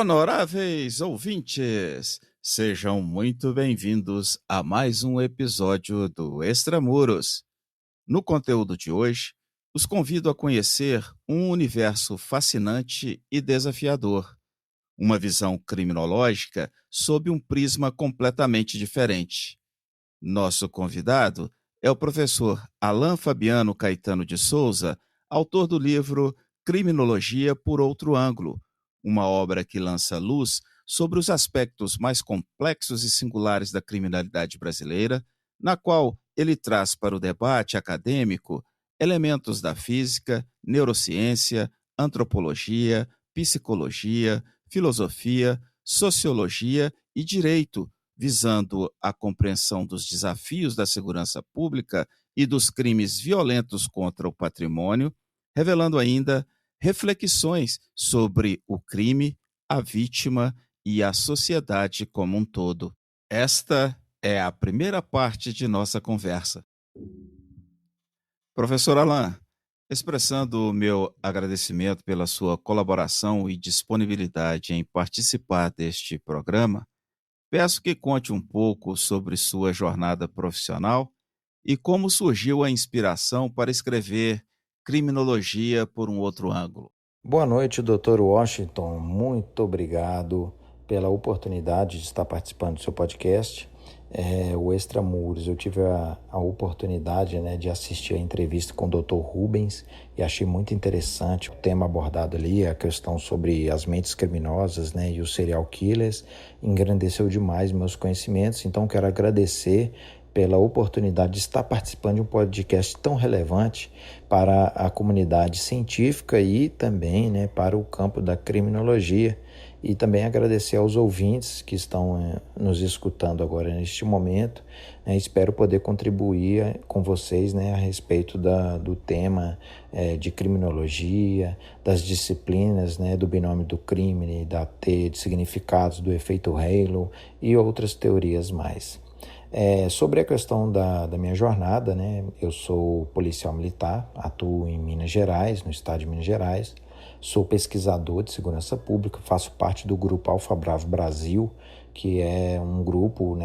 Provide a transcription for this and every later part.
Honoráveis ouvintes, sejam muito bem-vindos a mais um episódio do Extramuros. No conteúdo de hoje, os convido a conhecer um universo fascinante e desafiador, uma visão criminológica sob um prisma completamente diferente. Nosso convidado é o professor Alain Fabiano Caetano de Souza, autor do livro Criminologia por Outro Ângulo, uma obra que lança luz sobre os aspectos mais complexos e singulares da criminalidade brasileira, na qual ele traz para o debate acadêmico elementos da física, neurociência, antropologia, psicologia, filosofia, sociologia e direito, visando a compreensão dos desafios da segurança pública e dos crimes violentos contra o patrimônio, revelando ainda reflexões sobre o crime, a vítima e a sociedade como um todo. Esta é a primeira parte de nossa conversa. Professor Alain, expressando o meu agradecimento pela sua colaboração e disponibilidade em participar deste programa, peço que conte um pouco sobre sua jornada profissional e como surgiu a inspiração para escrever Criminologia por um Outro Ângulo. Boa noite, Dr. Washington. Muito obrigado pela oportunidade de estar participando do seu podcast, o Extramuros. Eu tive a oportunidade, de assistir a entrevista com o Dr. Rubens e achei muito interessante o tema abordado ali, a questão sobre as mentes criminosas, e os serial killers. Engrandeceu demais meus conhecimentos, então quero agradecer pela oportunidade de estar participando de um podcast tão relevante para a comunidade científica e também para o campo da criminologia. E também agradecer aos ouvintes que estão nos escutando agora neste momento. Espero poder contribuir com vocês a respeito do tema de criminologia, das disciplinas do binômio do crime, da teia de significados, do efeito Halo e outras teorias mais. Sobre a questão da minha jornada, eu sou policial militar, atuo em Minas Gerais, no estado de Minas Gerais, sou pesquisador de segurança pública, faço parte do grupo Alfa Bravo Brasil, que é um grupo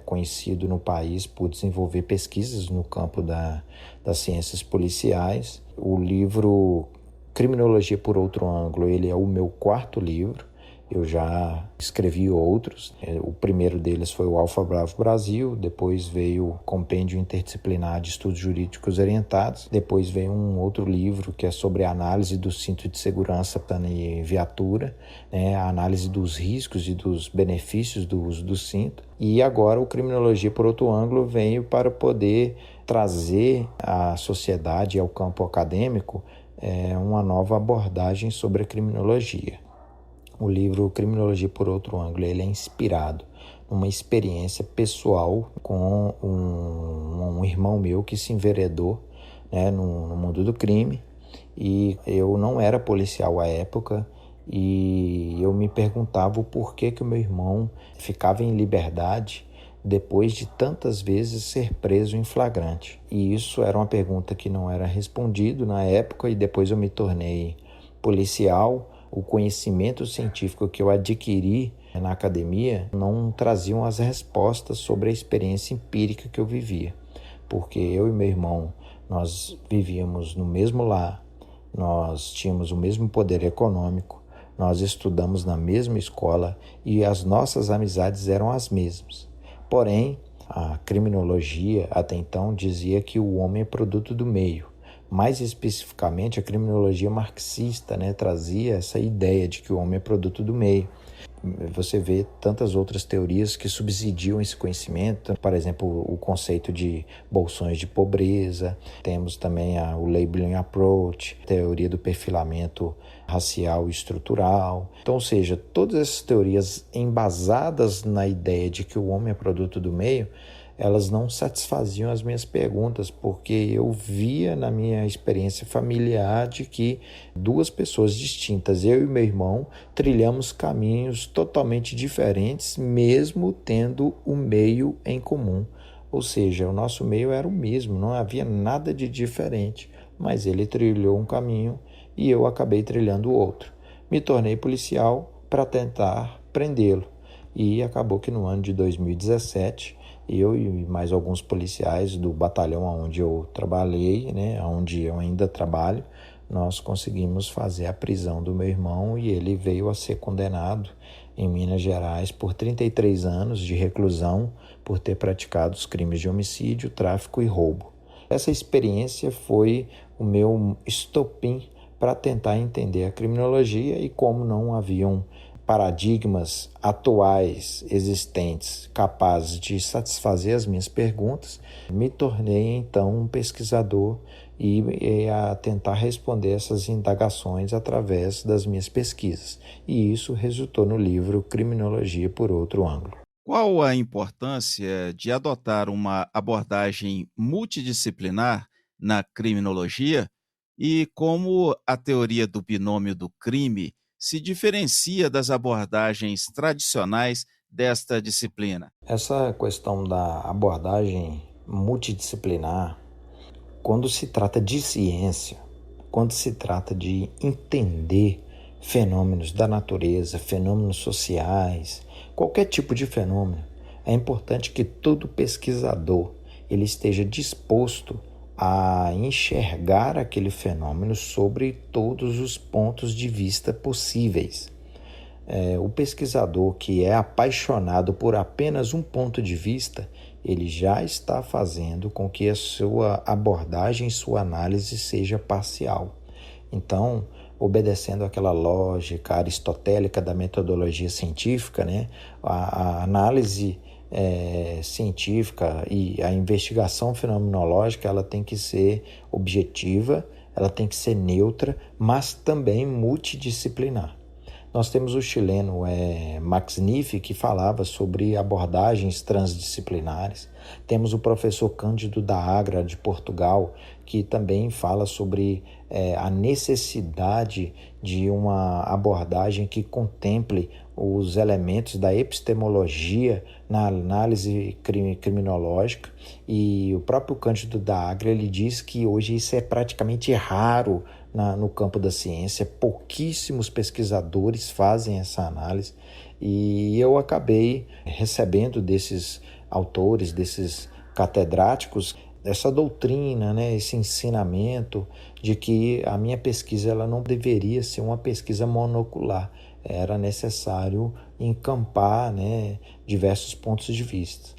conhecido no país por desenvolver pesquisas no campo das ciências policiais. O livro Criminologia por Outro Ângulo, ele é o meu quarto livro. Eu já escrevi outros. O primeiro deles foi o Alfa Bravo Brasil, depois veio o Compêndio Interdisciplinar de Estudos Jurídicos Orientados, depois veio um outro livro que é sobre a análise do cinto de segurança e viatura, a análise dos riscos e dos benefícios do uso do cinto. E agora o Criminologia por Outro Ângulo veio para poder trazer à sociedade e ao campo acadêmico uma nova abordagem sobre a criminologia. O livro Criminologia por Outro Ângulo, ele é inspirado numa experiência pessoal com um irmão meu que se enveredou no mundo do crime. E eu não era policial à época e eu me perguntava o porquê que o meu irmão ficava em liberdade depois de tantas vezes ser preso em flagrante. E isso era uma pergunta que não era respondido na época, e depois eu me tornei policial. O conhecimento científico que eu adquiri na academia não traziam as respostas sobre a experiência empírica que eu vivia. Porque eu e meu irmão, nós vivíamos no mesmo lar, nós tínhamos o mesmo poder econômico, nós estudamos na mesma escola e as nossas amizades eram as mesmas. Porém, a criminologia até então dizia que o homem é produto do meio. Mais especificamente, a criminologia marxista trazia essa ideia de que o homem é produto do meio. Você vê tantas outras teorias que subsidiam esse conhecimento, por exemplo, o conceito de bolsões de pobreza, temos também o labeling approach, teoria do perfilamento racial e estrutural. Então, ou seja, todas essas teorias embasadas na ideia de que o homem é produto do meio, elas não satisfaziam as minhas perguntas, porque eu via na minha experiência familiar de que duas pessoas distintas, eu e meu irmão, trilhamos caminhos totalmente diferentes, mesmo tendo o meio em comum. Ou seja, o nosso meio era o mesmo, não havia nada de diferente, mas ele trilhou um caminho e eu acabei trilhando o outro. Me tornei policial, para tentar prendê-lo. E acabou que no ano de 2017, eu e mais alguns policiais do batalhão onde eu trabalhei, né, onde eu ainda trabalho, nós conseguimos fazer a prisão do meu irmão e ele veio a ser condenado em Minas Gerais por 33 anos de reclusão por ter praticado os crimes de homicídio, tráfico e roubo. Essa experiência foi o meu estopim para tentar entender a criminologia e como não haviam paradigmas atuais existentes capazes de satisfazer as minhas perguntas, me tornei então um pesquisador e a tentar responder essas indagações através das minhas pesquisas. E isso resultou no livro Criminologia por Outro Ângulo. Qual a importância de adotar uma abordagem multidisciplinar na criminologia e como a teoria do binômio do crime se diferencia das abordagens tradicionais desta disciplina? Essa questão da abordagem multidisciplinar, quando se trata de ciência, quando se trata de entender fenômenos da natureza, fenômenos sociais, qualquer tipo de fenômeno, é importante que todo pesquisador ele esteja disposto a enxergar aquele fenômeno sobre todos os pontos de vista possíveis. O pesquisador que é apaixonado por apenas um ponto de vista, ele já está fazendo com que a sua abordagem, sua análise seja parcial. Então, obedecendo aquela lógica aristotélica da metodologia científica, né, a análise científica e a investigação fenomenológica, ela tem que ser objetiva, ela tem que ser neutra, mas também multidisciplinar. Nós temos o chileno Max Niff, que falava sobre abordagens transdisciplinares. Temos o professor Cândido da Agra, de Portugal, que também fala sobre a necessidade de uma abordagem que contemple os elementos da epistemologia na análise criminológica. E o próprio Cândido da Agra ele diz que hoje isso é praticamente raro no campo da ciência, pouquíssimos pesquisadores fazem essa análise e eu acabei recebendo desses autores, desses catedráticos, essa doutrina, né, esse ensinamento de que a minha pesquisa ela não deveria ser uma pesquisa monocular, era necessário encampar, né, diversos pontos de vista.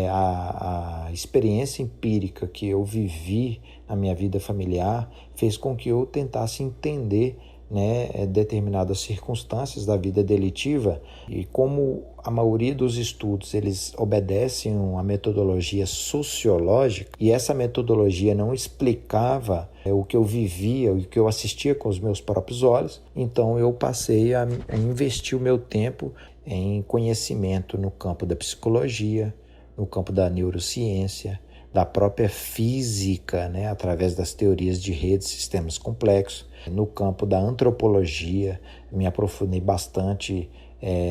A experiência empírica que eu vivi na minha vida familiar fez com que eu tentasse entender, né, determinadas circunstâncias da vida delitiva e como a maioria dos estudos eles obedecem a metodologia sociológica e essa metodologia não explicava o que eu vivia, o que eu assistia com os meus próprios olhos, então eu passei a investir o meu tempo em conhecimento no campo da psicologia, no campo da neurociência, da própria física, né, através das teorias de redes, sistemas complexos, no campo da antropologia, me aprofundei bastante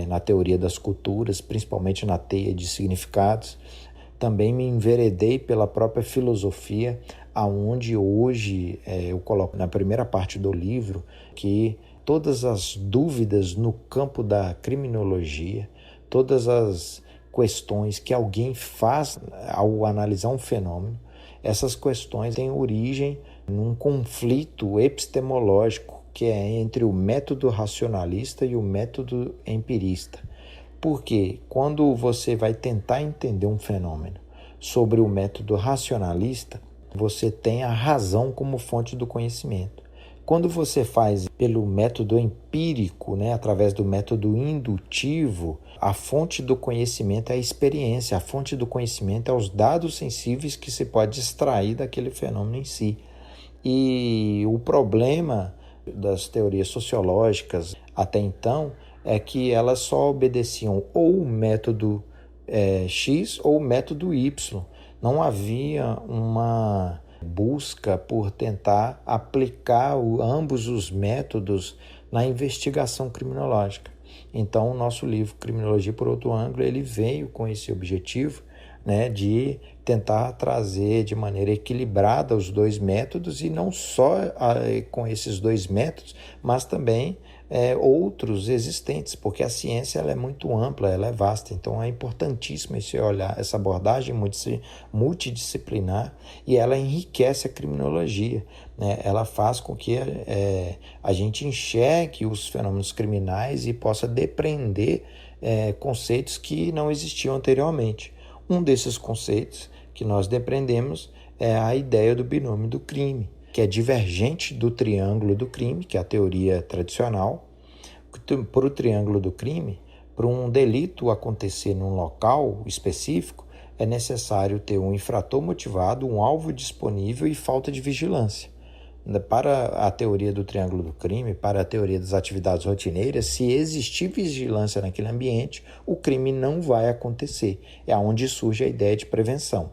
na teoria das culturas, principalmente na teia de significados. Também me enveredei pela própria filosofia, aonde hoje eu coloco na primeira parte do livro que todas as dúvidas no campo da criminologia, todas as questões que alguém faz ao analisar um fenômeno, essas questões têm origem num conflito epistemológico que é entre o método racionalista e o método empirista. Porque quando você vai tentar entender um fenômeno sobre o método racionalista, você tem a razão como fonte do conhecimento. Quando você faz pelo método empírico, né, através do método indutivo, a fonte do conhecimento é a experiência, a fonte do conhecimento é os dados sensíveis que se pode extrair daquele fenômeno em si. E o problema das teorias sociológicas até então é que elas só obedeciam ou o método X ou o método Y. Não havia uma busca por tentar aplicar ambos os métodos na investigação criminológica. Então, o nosso livro Criminologia por Outro Ângulo, ele veio com esse objetivo, né, de tentar trazer de maneira equilibrada os dois métodos e não só com esses dois métodos, mas também outros existentes, porque a ciência ela é muito ampla, ela é vasta, então é importantíssimo esse olhar, essa abordagem multidisciplinar, e ela enriquece a criminologia, né? Ela faz com que a gente enxergue os fenômenos criminais e possa depreender conceitos que não existiam anteriormente. Um desses conceitos que nós depreendemos é a ideia do binômio do crime, que é divergente do triângulo do crime, que é a teoria tradicional. Para o triângulo do crime, para um delito acontecer num local específico, é necessário ter um infrator motivado, um alvo disponível e falta de vigilância. Para a teoria do triângulo do crime, para a teoria das atividades rotineiras, se existir vigilância naquele ambiente, o crime não vai acontecer. É onde surge a ideia de prevenção.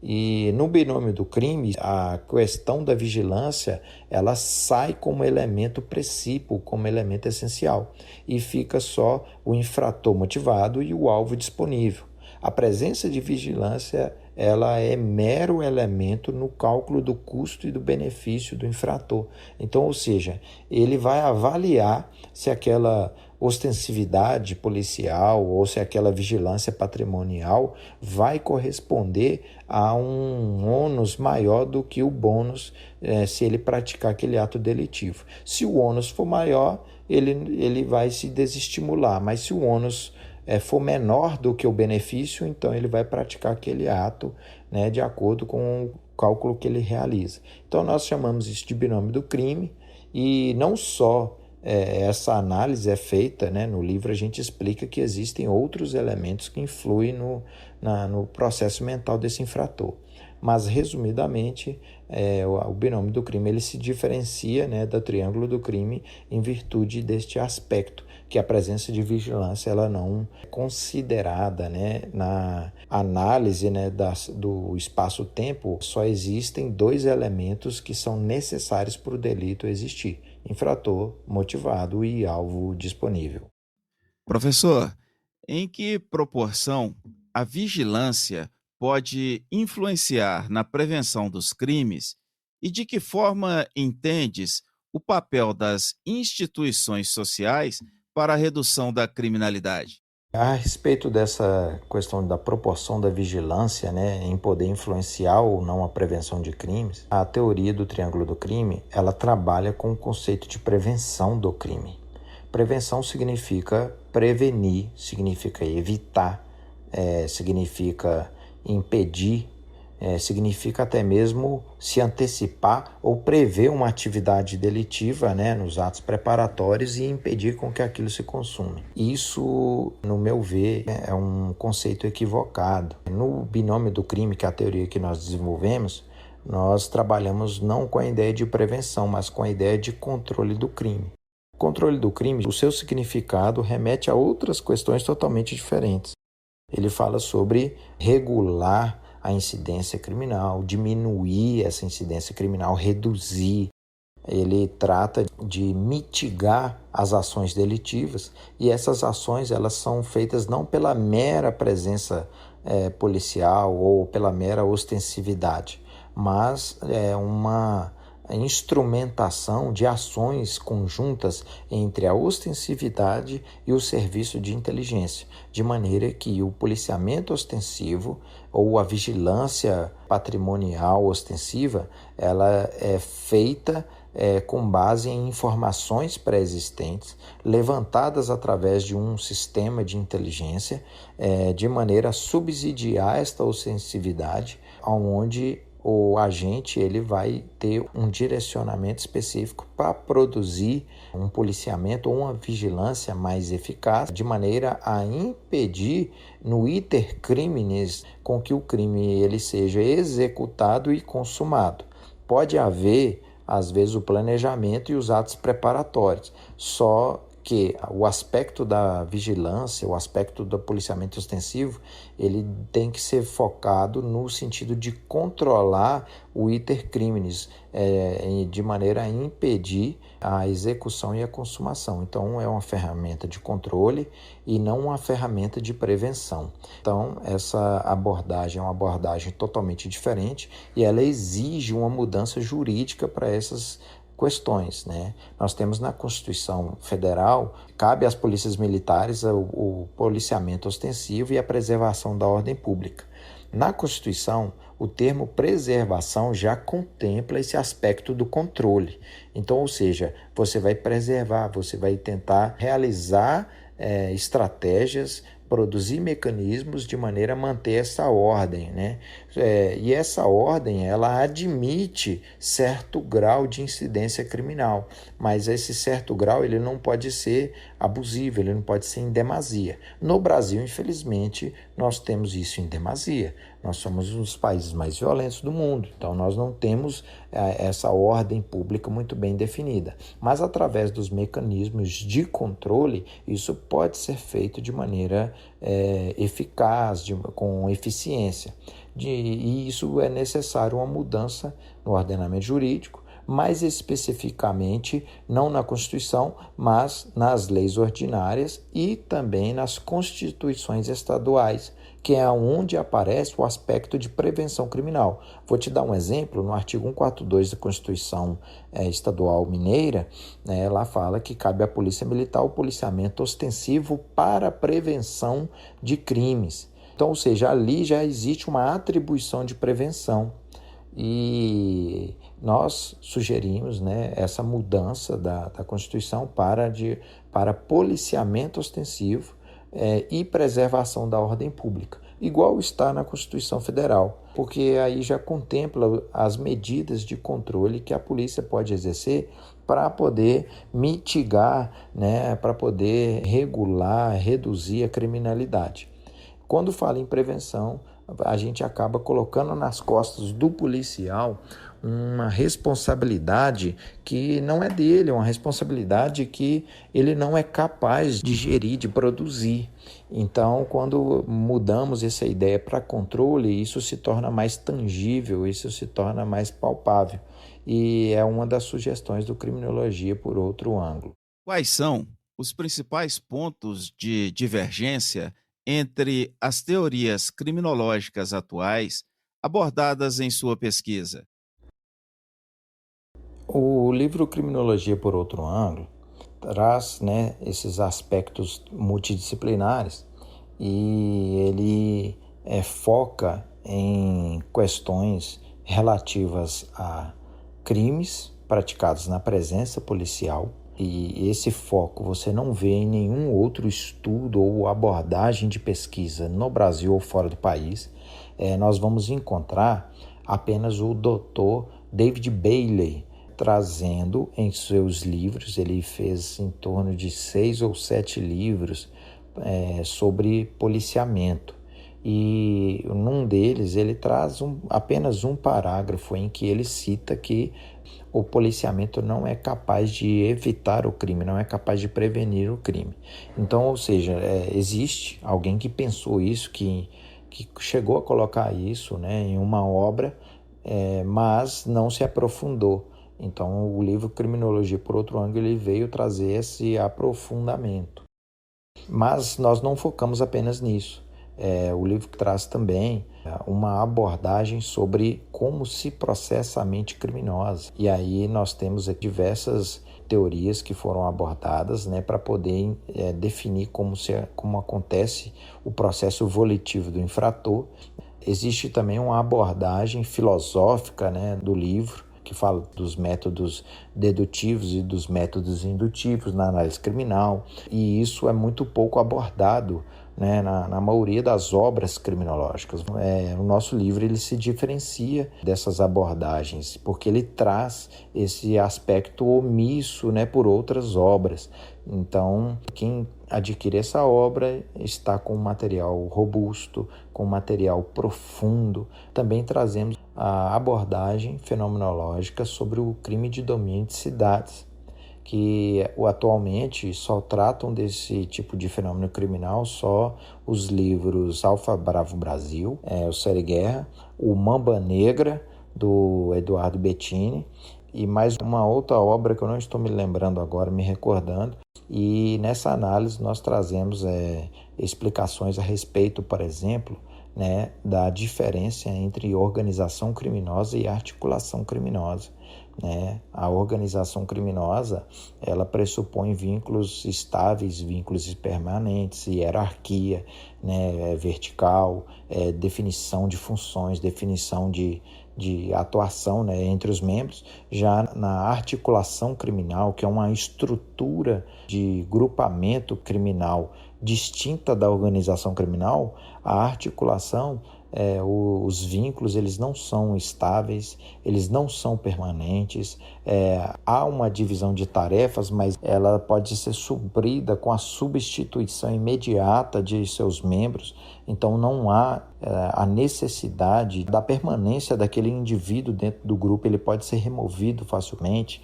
E no binômio do crime, a questão da vigilância, ela sai como elemento precípio, como elemento essencial, e fica só o infrator motivado e o alvo disponível. A presença de vigilância, ela é mero elemento no cálculo do custo e do benefício do infrator. Então, ou seja, ele vai avaliar se aquela ostensividade policial ou se aquela vigilância patrimonial vai corresponder a um ônus maior do que o bônus se ele praticar aquele ato delitivo. Se o ônus for maior, ele vai se desestimular, mas se o ônus for menor do que o benefício, então ele vai praticar aquele ato, né, de acordo com o cálculo que ele realiza. Então nós chamamos isso de binômio do crime, e não só essa análise é feita, né, no livro a gente explica que existem outros elementos que influem no processo mental desse infrator. Mas, resumidamente, o binômio do crime ele se diferencia, né, do triângulo do crime em virtude deste aspecto, que a presença de vigilância ela não é considerada, né, na análise, né, do espaço-tempo. Só existem dois elementos que são necessários para o delito existir: infrator motivado e alvo disponível. Professor, em que proporção a vigilância pode influenciar na prevenção dos crimes e de que forma entendes o papel das instituições sociais para a redução da criminalidade? A respeito dessa questão da proporção da vigilância, né, em poder influenciar ou não a prevenção de crimes, a teoria do triângulo do crime, ela trabalha com o conceito de prevenção do crime. Prevenção significa prevenir, significa evitar, significa impedir, significa até mesmo se antecipar ou prever uma atividade delitiva, né, nos atos preparatórios e impedir com que aquilo se consuma. Isso, no meu ver, é um conceito equivocado. No binômio do crime, que é a teoria que nós desenvolvemos, nós trabalhamos não com a ideia de prevenção, mas com a ideia de controle do crime. O controle do crime, o seu significado remete a outras questões totalmente diferentes. Ele fala sobre regular a incidência criminal, diminuir essa incidência criminal, reduzir. Ele trata de mitigar as ações delitivas, e essas ações elas são feitas não pela mera presença policial ou pela mera ostensividade, mas uma instrumentação de ações conjuntas entre a ostensividade e o serviço de inteligência, de maneira que o policiamento ostensivo ou a vigilância patrimonial ostensiva, ela é feita com base em informações pré-existentes, levantadas através de um sistema de inteligência, de maneira a subsidiar esta ostensividade, onde o agente ele vai ter um direcionamento específico para produzir um policiamento ou uma vigilância mais eficaz, de maneira a impedir no iter criminis com que o crime ele seja executado e consumado. Pode haver, às vezes, o planejamento e os atos preparatórios, só que o aspecto da vigilância, o aspecto do policiamento ostensivo, ele tem que ser focado no sentido de controlar o iter criminis, de maneira a impedir a execução e a consumação. Então, é uma ferramenta de controle e não uma ferramenta de prevenção. Então, essa abordagem é uma abordagem totalmente diferente e ela exige uma mudança jurídica para essas questões, né? Nós temos na Constituição Federal, cabe às polícias militares o policiamento ostensivo e a preservação da ordem pública. Na Constituição, o termo preservação já contempla esse aspecto do controle. Então, ou seja, você vai preservar, você vai tentar realizar estratégias, produzir mecanismos de maneira a manter essa ordem, né? E essa ordem, ela admite certo grau de incidência criminal, mas esse certo grau ele não pode ser abusivo, ele não pode ser em demasia. No Brasil, infelizmente, nós temos isso em demasia. Nós somos um dos países mais violentos do mundo, então nós não temos essa ordem pública muito bem definida. Mas através dos mecanismos de controle, isso pode ser feito de maneira eficaz, com eficiência. E isso é necessário uma mudança no ordenamento jurídico, mais especificamente não na Constituição, mas nas leis ordinárias e também nas constituições estaduais, que é onde aparece o aspecto de prevenção criminal. Vou te dar um exemplo, no artigo 142 da Constituição Estadual Mineira, lá fala que cabe à Polícia Militar o policiamento ostensivo para a prevenção de crimes. Então, ou seja, ali já existe uma atribuição de prevenção. E nós sugerimos essa mudança da Constituição para policiamento ostensivo e preservação da ordem pública, igual está na Constituição Federal, porque aí já contempla as medidas de controle que a polícia pode exercer para poder mitigar, para poder regular, reduzir a criminalidade. Quando fala em prevenção, a gente acaba colocando nas costas do policial uma responsabilidade que não é dele, é uma responsabilidade que ele não é capaz de gerir, de produzir. Então, quando mudamos essa ideia para controle, isso se torna mais tangível, isso se torna mais palpável. E é uma das sugestões do Criminologia por outro ângulo. Quais são os principais pontos de divergência entre as teorias criminológicas atuais abordadas em sua pesquisa? O livro Criminologia por outro ângulo traz esses aspectos multidisciplinares e ele foca em questões relativas a crimes praticados na presença policial, e esse foco você não vê em nenhum outro estudo ou abordagem de pesquisa no Brasil ou fora do país. Nós vamos encontrar apenas o Dr. David Bailey trazendo em seus livros, ele fez em torno de 6 ou 7 livros sobre policiamento. E num deles ele traz apenas um parágrafo em que ele cita que o policiamento não é capaz de evitar o crime, não é capaz de prevenir o crime. Então, ou seja, existe alguém que pensou isso, que chegou a colocar isso em uma obra, mas não se aprofundou. Então, o livro Criminologia por outro ângulo ele veio trazer esse aprofundamento. Mas nós não focamos apenas nisso. O livro traz também uma abordagem sobre como se processa a mente criminosa. E aí nós temos diversas teorias que foram abordadas para poder definir como acontece o processo volitivo do infrator. Existe também uma abordagem filosófica do livro, que fala dos métodos dedutivos e dos métodos indutivos na análise criminal, e isso é muito pouco abordado na maioria das obras criminológicas. O nosso livro ele se diferencia dessas abordagens, porque ele traz esse aspecto omisso por outras obras. Então, quem adquire essa obra está com um material robusto, com um material profundo. Também trazemos a abordagem fenomenológica sobre o crime de domínio de cidades, que atualmente só tratam desse tipo de fenômeno criminal só os livros Alfa Bravo Brasil, o Série Guerra, o Mamba Negra, do Eduardo Bettini, e mais uma outra obra que eu não estou me lembrando agora, me recordando. E nessa análise nós trazemos explicações a respeito, por exemplo, da diferença entre organização criminosa e articulação criminosa. né? A organização criminosa, ela pressupõe vínculos estáveis, vínculos permanentes, hierarquia, né, vertical, definição de funções, definição de atuação, né, entre os membros. Já na articulação criminal, que é uma estrutura de grupamento criminal distinta da organização criminal, a articulação, os vínculos, eles não são estáveis, eles não são permanentes, há uma divisão de tarefas, mas ela pode ser suprida com a substituição imediata de seus membros. Então não há a necessidade da permanência daquele indivíduo dentro do grupo, ele pode ser removido facilmente.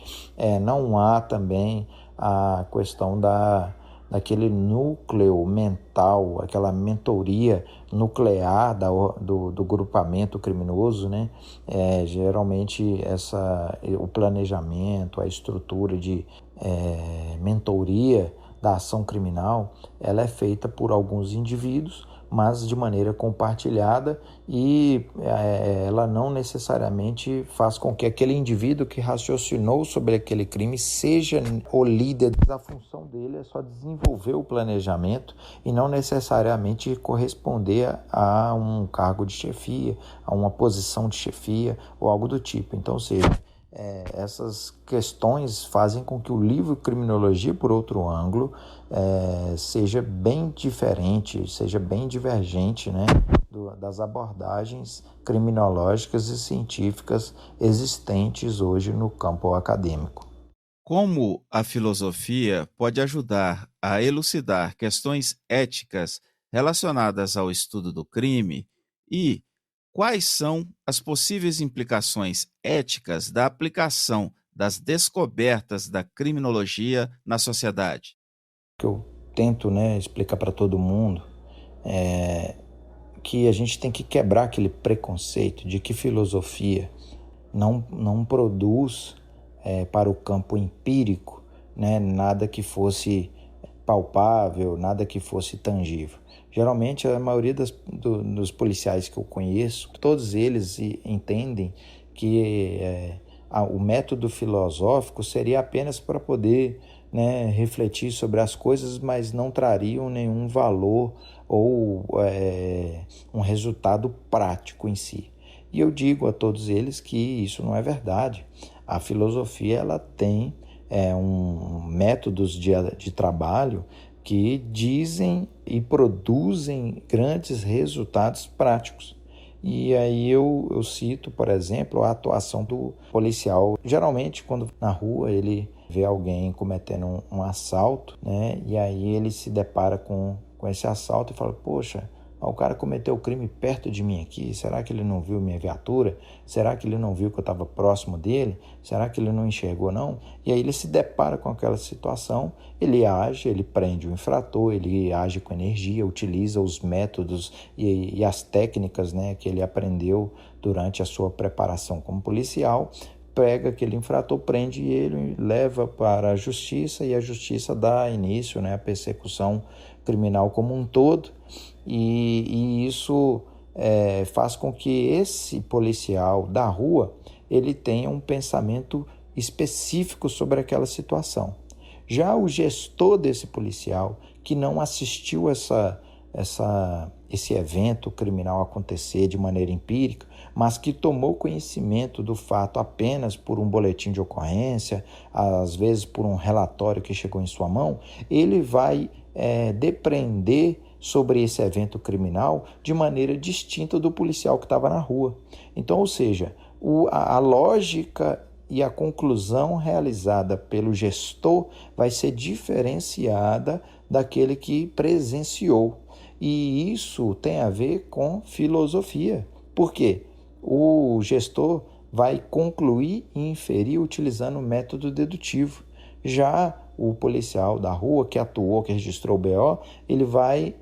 Não há também a questão daquele núcleo mental, aquela mentoria nuclear do grupamento criminoso, né? Geralmente o planejamento, a estrutura de mentoria da ação criminal, ela é feita por alguns indivíduos, mas de maneira compartilhada, e ela não necessariamente faz com que aquele indivíduo que raciocinou sobre aquele crime seja o líder. A função dele é só desenvolver o planejamento e não necessariamente corresponder a um cargo de chefia, a uma posição de chefia ou algo do tipo. Então, ou seja, essas questões fazem com que o livro Criminologia por Outro Ângulo seja bem diferente, seja bem divergente, né, das abordagens criminológicas e científicas existentes hoje no campo acadêmico. Como a filosofia pode ajudar a elucidar questões éticas relacionadas ao estudo do crime e quais são as possíveis implicações éticas da aplicação das descobertas da criminologia na sociedade? O que eu tento, né, explicar para todo mundo é que a gente tem que quebrar aquele preconceito de que filosofia não produz para o campo empírico, né, nada que fosse palpável, nada que fosse tangível. Geralmente, a maioria dos policiais que eu conheço, todos eles entendem que o método filosófico seria apenas para poder, né, refletir sobre as coisas, mas não trariam nenhum valor ou um resultado prático em si. E eu digo a todos eles que isso não é verdade. A filosofia, ela tem métodos de trabalho que dizem e produzem grandes resultados práticos. E aí eu cito, por exemplo, a atuação do policial. Geralmente, quando na rua ele vê alguém cometendo um assalto, né? E aí ele se depara com esse assalto e fala, poxa, o cara cometeu o crime perto de mim aqui, será que ele não viu minha viatura? Será que ele não viu que eu estava próximo dele? Será que ele não enxergou, não? E aí ele se depara com aquela situação, ele age, ele prende o infrator, ele age com energia, utiliza os métodos e as técnicas, né, que ele aprendeu durante a sua preparação como policial, pega aquele infrator, prende ele, leva para a justiça e a justiça dá início, né, à persecução criminal como um todo. E isso faz com que esse policial da rua ele tenha um pensamento específico sobre aquela situação. Já o gestor desse policial, que não assistiu esse evento criminal acontecer de maneira empírica, mas que tomou conhecimento do fato apenas por um boletim de ocorrência, às vezes por um relatório que chegou em sua mão, ele vai depreender sobre esse evento criminal de maneira distinta do policial que estava na rua. Então, ou seja, a lógica e a conclusão realizada pelo gestor vai ser diferenciada daquele que presenciou. E isso tem a ver com filosofia. Por quê? O gestor vai concluir e inferir utilizando o método dedutivo. Já o policial da rua que atuou, que registrou o BO, ele vai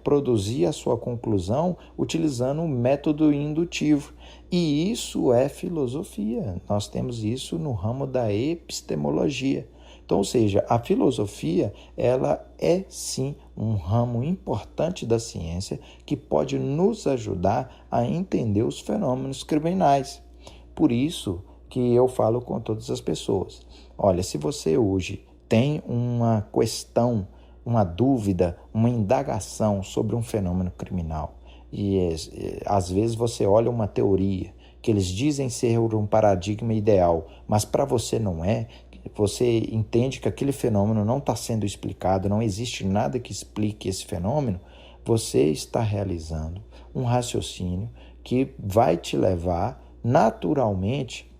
produzir a sua conclusão utilizando o método indutivo. E isso é filosofia. Nós temos isso no ramo da epistemologia. Então, ou seja, a filosofia, ela é sim um ramo importante da ciência que pode nos ajudar a entender os fenômenos criminais. Por isso que eu falo com todas as pessoas. Olha, se você hoje tem uma questão, uma dúvida, uma indagação sobre um fenômeno criminal, e às vezes você olha uma teoria que eles dizem ser um paradigma ideal, mas para você não é, você entende que aquele fenômeno não está sendo explicado, não existe nada que explique esse fenômeno, você está realizando um raciocínio que vai te levar naturalmente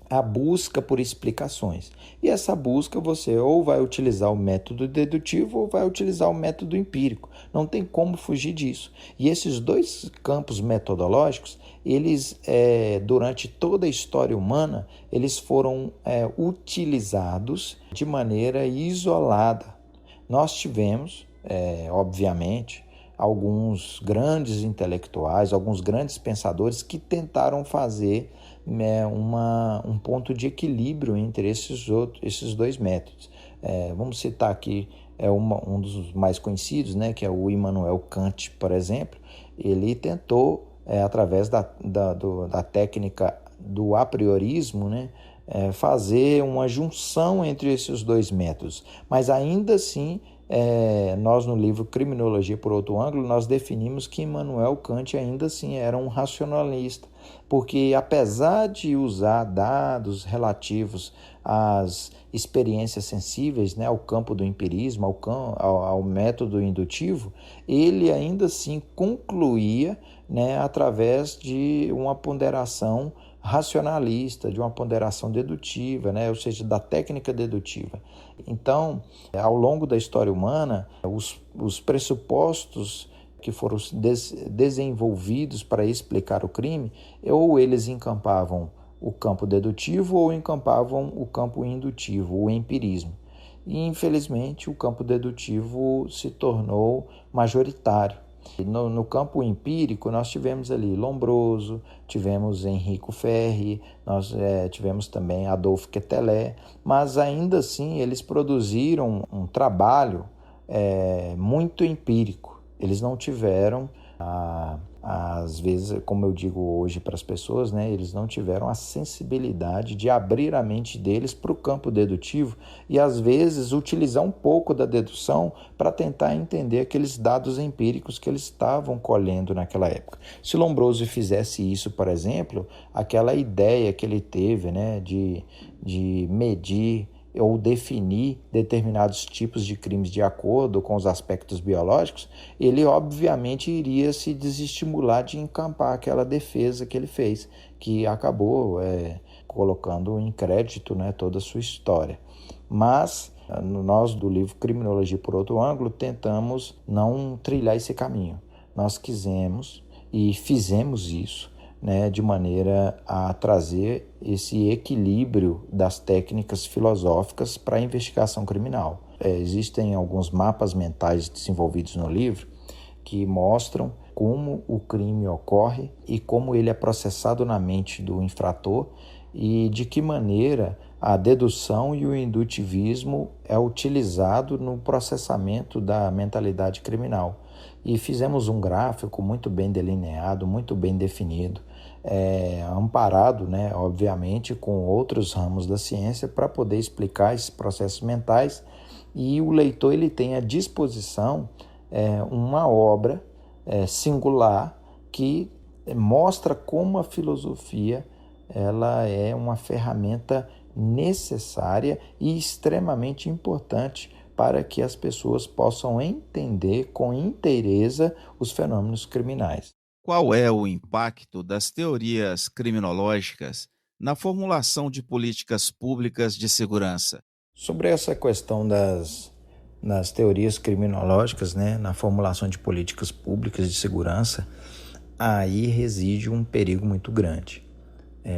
à busca por explicações. E essa busca você ou vai utilizar o método dedutivo ou vai utilizar o método empírico. Não tem como fugir disso. E esses dois campos metodológicos, eles, durante toda a história humana, eles foram utilizados de maneira isolada. Nós tivemos, obviamente, alguns grandes intelectuais, alguns grandes pensadores que tentaram fazer um ponto de equilíbrio entre esses dois métodos. Vamos citar aqui um dos mais conhecidos, né, que é o Immanuel Kant, por exemplo. Ele tentou, através da técnica do apriorismo, né, fazer uma junção entre esses dois métodos, mas ainda assim nós no livro Criminologia por Outro Ângulo, nós definimos que Immanuel Kant ainda assim era um racionalista, porque apesar de usar dados relativos às experiências sensíveis, né, ao campo do empirismo, ao método indutivo, ele ainda assim concluía, né, através de uma ponderação racionalista, de uma ponderação dedutiva, né, ou seja, da técnica dedutiva. Então, ao longo da história humana, os pressupostos que foram desenvolvidos para explicar o crime, ou eles encampavam o campo dedutivo ou encampavam o campo indutivo, o empirismo. E, infelizmente, o campo dedutivo se tornou majoritário. No campo empírico, nós tivemos ali Lombroso, tivemos Enrico Ferri, nós tivemos também Adolphe Quetelet, mas ainda assim eles produziram um trabalho muito empírico. Eles não tiveram, às vezes, como eu digo hoje para as pessoas, né, eles não tiveram a sensibilidade de abrir a mente deles para o campo dedutivo e, às vezes, utilizar um pouco da dedução para tentar entender aqueles dados empíricos que eles estavam colhendo naquela época. Se Lombroso fizesse isso, por exemplo, aquela ideia que ele teve, né, de medir ou definir determinados tipos de crimes de acordo com os aspectos biológicos, ele obviamente iria se desestimular de encampar aquela defesa que ele fez, que acabou colocando em crédito, né, toda a sua história. Mas nós do livro Criminologia por Outro Ângulo tentamos não trilhar esse caminho. Nós quisemos e fizemos isso, né, de maneira a trazer esse equilíbrio das técnicas filosóficas para a investigação criminal. Existem alguns mapas mentais desenvolvidos no livro que mostram como o crime ocorre e como ele é processado na mente do infrator e de que maneira a dedução e o indutivismo é utilizado no processamento da mentalidade criminal. E fizemos um gráfico muito bem delineado, muito bem definido, amparado, né, obviamente, com outros ramos da ciência para poder explicar esses processos mentais, e o leitor ele tem à disposição uma obra singular que mostra como a filosofia ela é uma ferramenta necessária e extremamente importante para que as pessoas possam entender com inteireza os fenômenos criminais. Qual é o impacto das teorias criminológicas na formulação de políticas públicas de segurança? Sobre essa questão das teorias criminológicas, né, na formulação de políticas públicas de segurança, aí reside um perigo muito grande.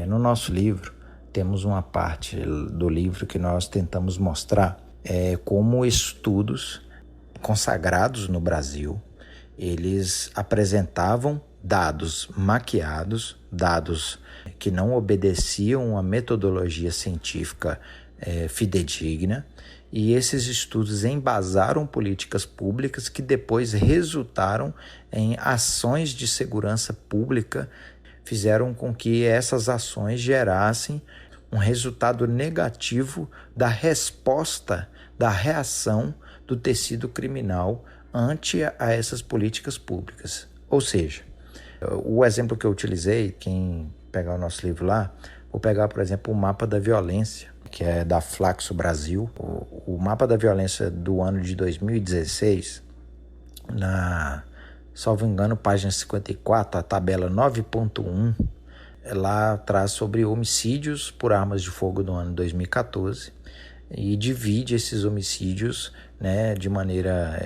No nosso livro, temos uma parte do livro que nós tentamos mostrar como estudos consagrados no Brasil, eles apresentavam dados maquiados, dados que não obedeciam a metodologia científica fidedigna, e esses estudos embasaram políticas públicas que depois resultaram em ações de segurança pública, fizeram com que essas ações gerassem um resultado negativo da resposta, da reação do tecido criminal ante a essas políticas públicas. Ou seja, o exemplo que eu utilizei, quem pegar o nosso livro lá, vou pegar, por exemplo, o mapa da violência, que é da Flaxo Brasil. O mapa da violência do ano de 2016, salvo engano, página 54, a tabela 9.1, lá traz sobre homicídios por armas de fogo do ano 2014 e divide esses homicídios, né, de maneira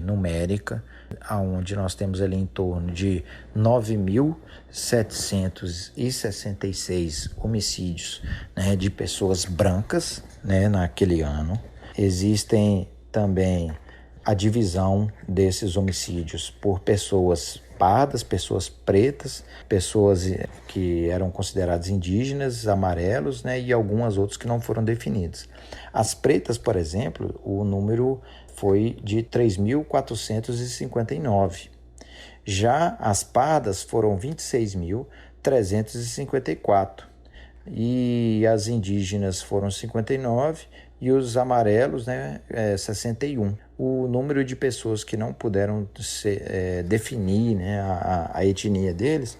numérica, onde nós temos ali em torno de 9.766 homicídios, né, de pessoas brancas, né, naquele ano. Existem também a divisão desses homicídios por pessoas pardas, pessoas pretas, pessoas que eram consideradas indígenas, amarelos, né, e algumas outras que não foram definidas. As pretas, por exemplo, o número foi de 3.459. Já as pardas foram 26.354. E as indígenas foram 59 e os amarelos, né, 61. O número de pessoas que não puderam definir, né, a etnia deles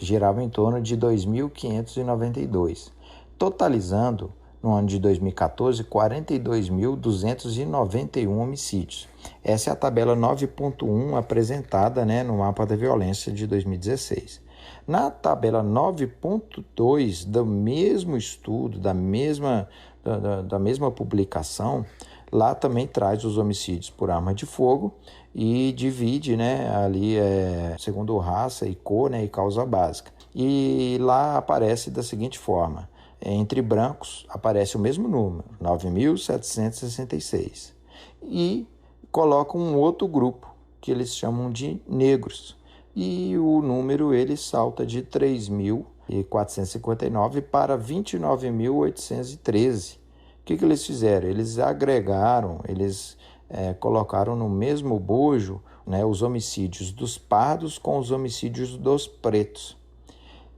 girava em torno de 2.592, totalizando, no ano de 2014, 42.291 homicídios. Essa é a tabela 9.1 apresentada, né, no mapa da violência de 2016. Na tabela 9.2 do mesmo estudo, da mesma publicação, lá também traz os homicídios por arma de fogo e divide, né, ali segundo raça e cor, né, e causa básica. E lá aparece da seguinte forma: entre brancos aparece o mesmo número, 9.766. E coloca um outro grupo que eles chamam de negros. E o número ele salta de 3.459 para 29.813. O que eles fizeram? Eles agregaram, eles colocaram no mesmo bojo, né, os homicídios dos pardos com os homicídios dos pretos.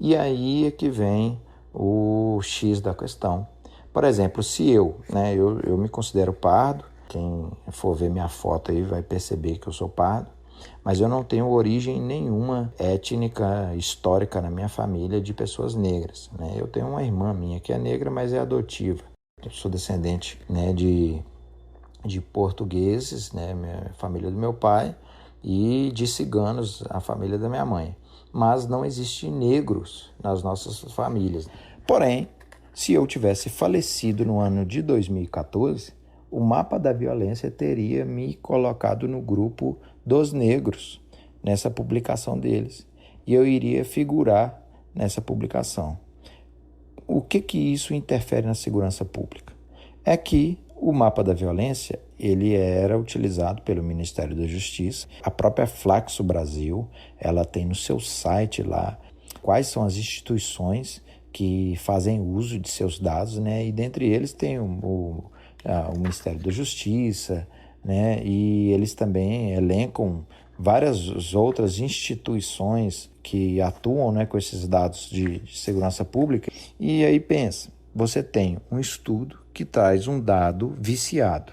E aí é que vem o X da questão. Por exemplo, se eu me considero pardo, quem for ver minha foto aí vai perceber que eu sou pardo, mas eu não tenho origem nenhuma étnica, histórica na minha família de pessoas negras, né? Eu tenho uma irmã minha que é negra, mas é adotiva. Eu sou descendente, né, de portugueses, né, minha família do meu pai, e de ciganos, a família da minha mãe. Mas não existe negros nas nossas famílias. Porém, se eu tivesse falecido no ano de 2014, o mapa da violência teria me colocado no grupo dos negros, nessa publicação deles. E eu iria figurar nessa publicação. O que isso interfere na segurança pública? É que o mapa da violência ele era utilizado pelo Ministério da Justiça. A própria Flaxo Brasil, ela tem no seu site lá quais são as instituições que fazem uso de seus dados, né? E dentre eles tem o Ministério da Justiça, né? E eles também elencam várias outras instituições que atuam, né, com esses dados de segurança pública. E aí pensa, você tem um estudo que traz um dado viciado.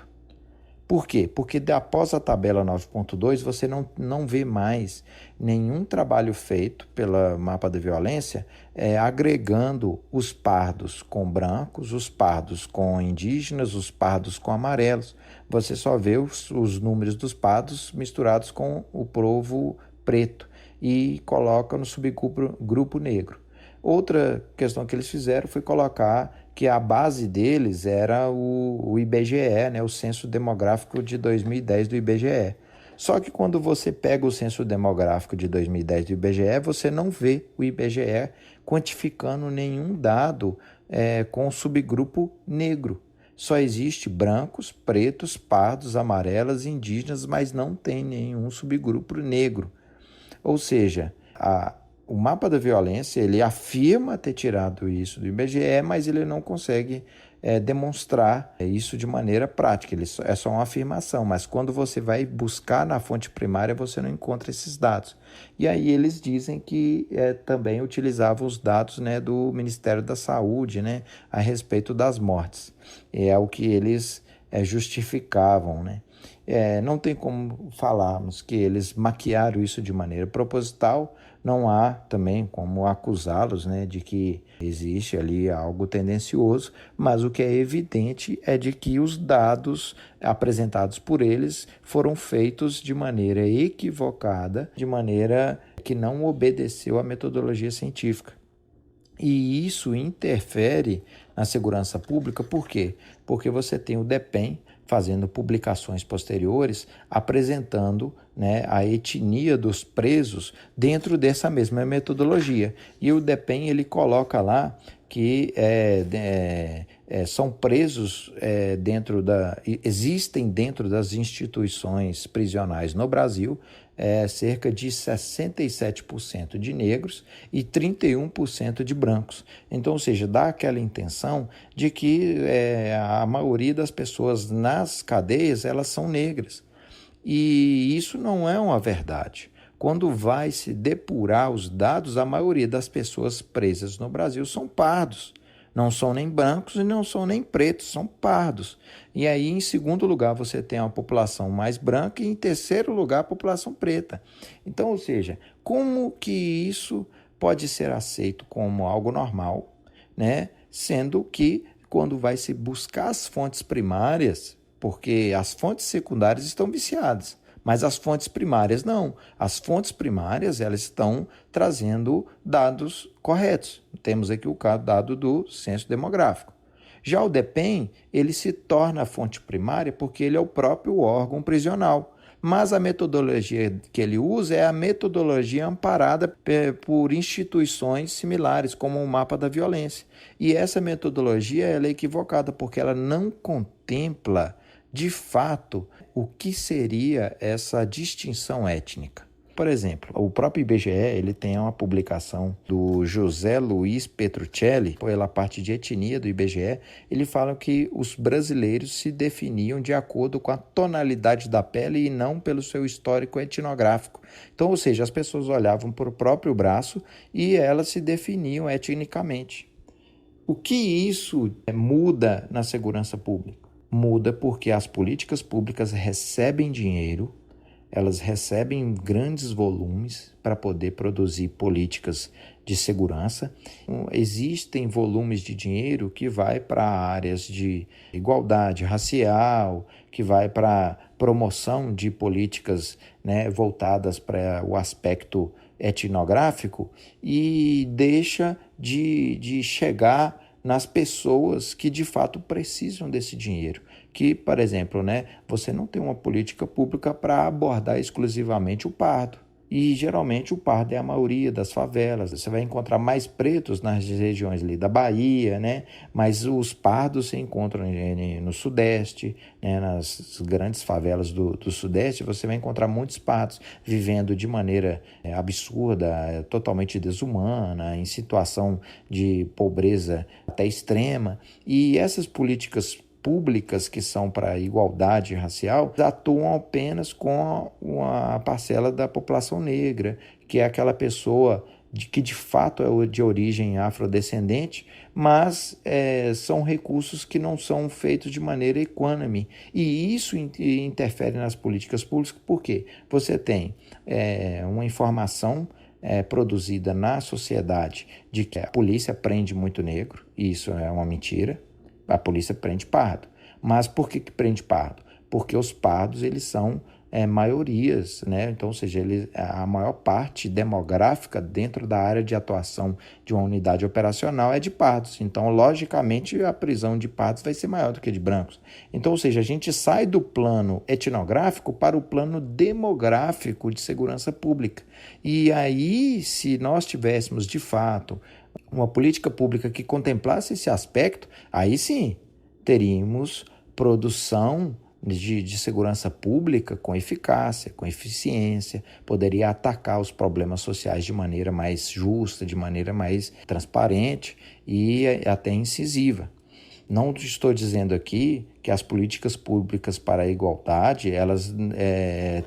Por quê? Porque após a tabela 9.2 você não vê mais nenhum trabalho feito pela mapa da violência agregando os pardos com brancos, os pardos com indígenas, os pardos com amarelos. Você só vê os números dos pardos misturados com o povo preto e coloca no subgrupo negro. Outra questão que eles fizeram foi colocar que a base deles era o IBGE, né, o Censo Demográfico de 2010 do IBGE. Só que quando você pega o Censo Demográfico de 2010 do IBGE, você não vê o IBGE quantificando nenhum dado com o subgrupo negro. Só existe brancos, pretos, pardos, amarelas, indígenas, mas não tem nenhum subgrupo negro. Ou seja, o mapa da violência, ele afirma ter tirado isso do IBGE, mas ele não consegue demonstrar isso de maneira prática. É só uma afirmação, mas quando você vai buscar na fonte primária, você não encontra esses dados. E aí eles dizem que também utilizavam os dados, né, do Ministério da Saúde, né, a respeito das mortes. É o que eles justificavam, né? Não tem como falarmos que eles maquiaram isso de maneira proposital. Não há também como acusá-los, né, de que existe ali algo tendencioso, mas o que é evidente é de que os dados apresentados por eles foram feitos de maneira equivocada, de maneira que não obedeceu à metodologia científica. E isso interfere na segurança pública, por quê? Porque você tem o DEPEN fazendo publicações posteriores apresentando, né, a etnia dos presos dentro dessa mesma metodologia. E o DEPEN ele coloca lá que são presos existem dentro das instituições prisionais no Brasil cerca de 67% de negros e 31% de brancos. Então, ou seja, dá aquela intenção de que a maioria das pessoas nas cadeias elas são negras. E isso não é uma verdade. Quando vai se depurar os dados, a maioria das pessoas presas no Brasil são pardos. Não são nem brancos e não são nem pretos, são pardos. E aí, em segundo lugar, você tem a população mais branca e, em terceiro lugar, a população preta. Então, ou seja, como que isso pode ser aceito como algo normal, né? Sendo que, quando vai se buscar as fontes primárias, porque as fontes secundárias estão viciadas, mas as fontes primárias não. As fontes primárias elas estão trazendo dados corretos. Temos aqui o dado do censo demográfico. Já o DEPEN, ele se torna a fonte primária porque ele é o próprio órgão prisional. Mas a metodologia que ele usa é a metodologia amparada por instituições similares, como o mapa da violência. E essa metodologia ela é equivocada porque ela não contempla de fato, o que seria essa distinção étnica? Por exemplo, o próprio IBGE ele tem uma publicação do José Luiz Petruccelli, pela parte de etnia do IBGE, ele fala que os brasileiros se definiam de acordo com a tonalidade da pele e não pelo seu histórico etnográfico. Então, ou seja, as pessoas olhavam para o próprio braço e elas se definiam etnicamente. O que isso muda na segurança pública? Muda porque as políticas públicas recebem dinheiro, elas recebem grandes volumes para poder produzir políticas de segurança. Existem volumes de dinheiro que vai para áreas de igualdade racial, que vai para promoção de políticas, né, voltadas para o aspecto etnográfico e deixa de chegar nas pessoas que de fato precisam desse dinheiro. Que, por exemplo, né, você não tem uma política pública para abordar exclusivamente o pardo. E geralmente o pardo é a maioria das favelas. Você vai encontrar mais pretos nas regiões ali da Bahia, né? Mas os pardos se encontram no Sudeste, né? Nas grandes favelas do Sudeste, você vai encontrar muitos pardos vivendo de maneira absurda, totalmente desumana, em situação de pobreza até extrema. E essas políticas públicas que são para a igualdade racial atuam apenas com uma parcela da população negra, que é aquela pessoa que de fato é de origem afrodescendente, mas são recursos que não são feitos de maneira equânime. E isso interfere nas políticas públicas, porque você tem uma informação produzida na sociedade de que a polícia prende muito negro, e isso é uma mentira. A polícia prende pardo. Mas por que prende pardo? Porque os pardos eles são maiorias, né? Então, ou seja, a maior parte demográfica dentro da área de atuação de uma unidade operacional é de pardos. Então, logicamente, a prisão de pardos vai ser maior do que de brancos. Então, ou seja, a gente sai do plano etnográfico para o plano demográfico de segurança pública. E aí, se nós tivéssemos, de fato, uma política pública que contemplasse esse aspecto, aí sim teríamos produção de segurança pública com eficácia, com eficiência, poderia atacar os problemas sociais de maneira mais justa, de maneira mais transparente e até incisiva. Não estou dizendo aqui que as políticas públicas para a igualdade, elas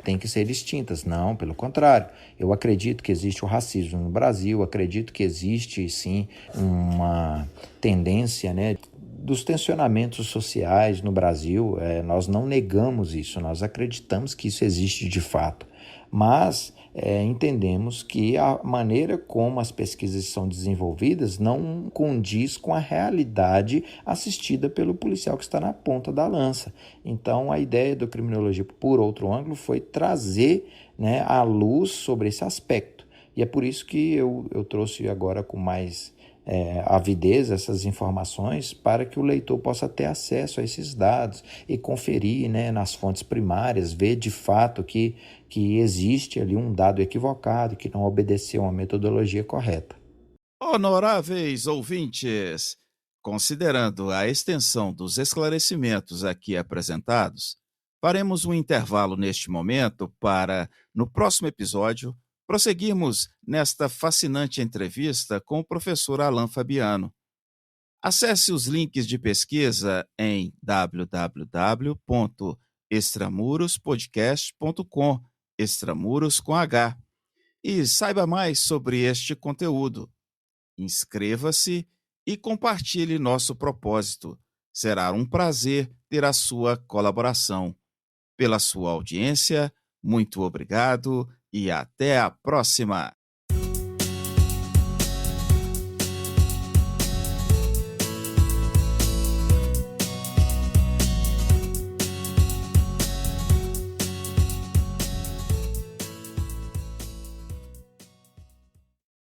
têm que ser extintas. Não, pelo contrário. Eu acredito que existe o racismo no Brasil, acredito que existe, sim, uma tendência, né, dos tensionamentos sociais no Brasil. Nós não negamos isso, nós acreditamos que isso existe de fato. Mas entendemos que a maneira como as pesquisas são desenvolvidas não condiz com a realidade assistida pelo policial que está na ponta da lança. Então, a ideia do Criminologia por Outro Ângulo foi trazer, né, a luz sobre esse aspecto. E é por isso que eu trouxe agora com mais avidez essas informações, para que o leitor possa ter acesso a esses dados e conferir, né, nas fontes primárias, ver de fato que existe ali um dado equivocado, que não obedeceu uma metodologia correta. Honoráveis ouvintes, considerando a extensão dos esclarecimentos aqui apresentados, faremos um intervalo neste momento para, no próximo episódio, prosseguirmos nesta fascinante entrevista com o professor Alain Fabiano. Acesse os links de pesquisa em www.extramurospodcast.com, Extramuros com H, e saiba mais sobre este conteúdo. Inscreva-se e compartilhe nosso propósito. Será um prazer ter a sua colaboração. Pela sua audiência, muito obrigado e até a próxima!